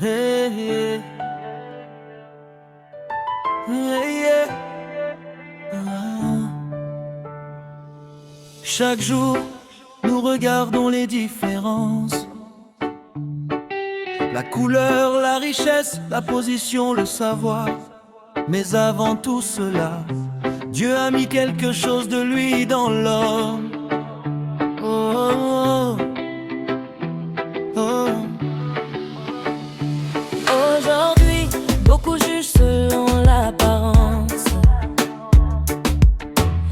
Hey, hey. Hey, yeah. Chaque jour, nous regardons les différences. La couleur, la richesse, la position, le savoir. Mais avant tout cela, Dieu a mis quelque chose de lui dans l'homme. Oh, oh, oh. Aujourd'hui, beaucoup jugent selon l'apparence.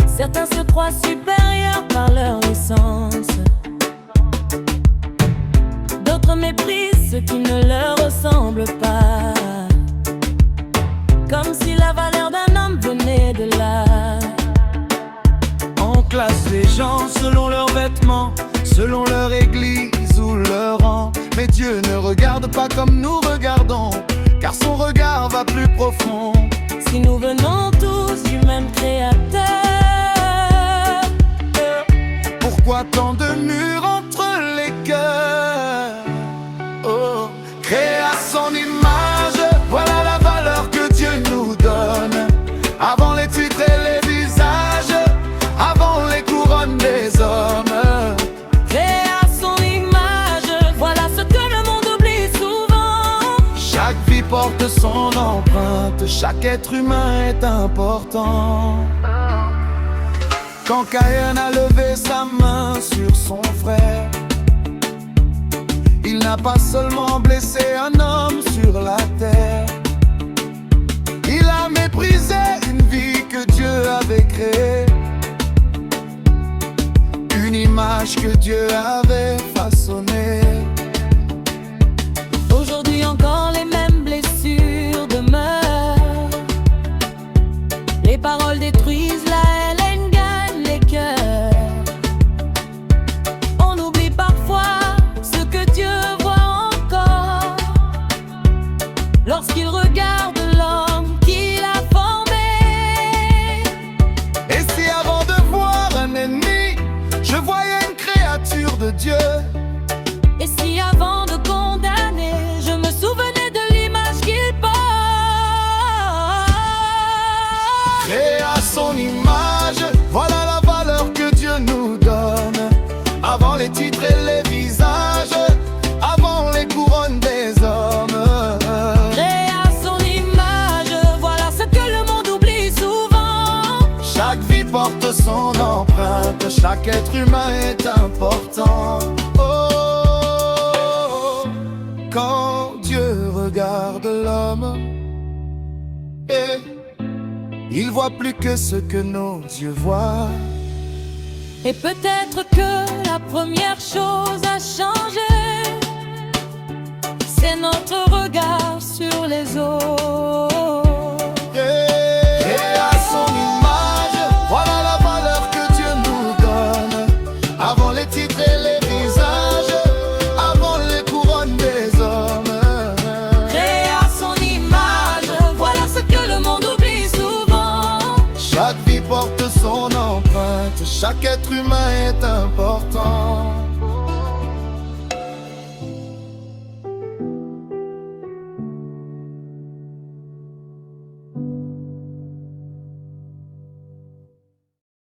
Certains se croient supérieurs par leur licence. D'autres méprisent ceux qui ne leur ressemblent pas, comme si la valeur d'un homme venait de là. On classe les gens selon leurs vêtements, selon leur église ou leur rang. Mais Dieu ne regarde pas comme nous regardons, car son regard va plus profond. Si nous venons tous du même créateur, pourquoi tant de murs entre les cœurs? Oh, créé à son image, voilà la valeur que Dieu nous donne. Avant les titres et les visages, avant les couronnes des hommes. créé à son image, voilà ce que le monde oublie souvent. Chaque vie porte son empreinte, chaque être humain est important. Quand Caïn a levé sa main sur son frère, il n'a pas seulement blessé un homme sur la terre, il a méprisé une vie que Dieu avait créée, une image que Dieu avait façonnée. Aujourd'hui encore les mêmes blessures demeurent. Les paroles détruisent, la haine gagne les cœurs. On oublie parfois ce que Dieu voit encore lorsqu'il regarde l'homme qu'il a formé. Et si avant de voir un ennemi, je voyais une créature de Dieu? Et si avant de condamner, je me souvenais de l'image qu'il porte? Créé à son image, voilà la valeur que Dieu nous donne. Avant les titres et les visages, avant les couronnes des hommes. Créé à son image, voilà ce que le monde oublie souvent. Chaque vie porte son empreinte, chaque être humain est important. Oh, quand Dieu regarde l'homme, il voit plus que ce que nos yeux voient. Et peut-être que la première chose à changer, c'est notre regard sur les autres. Et à son image, voilà la valeur que Dieu nous donne. Avant les titres et les visages, avant les couronnes des hommes. Créé à son image, voilà ce que le monde oublie souvent. Chaque vie porte son empreinte, chaque être humain est important.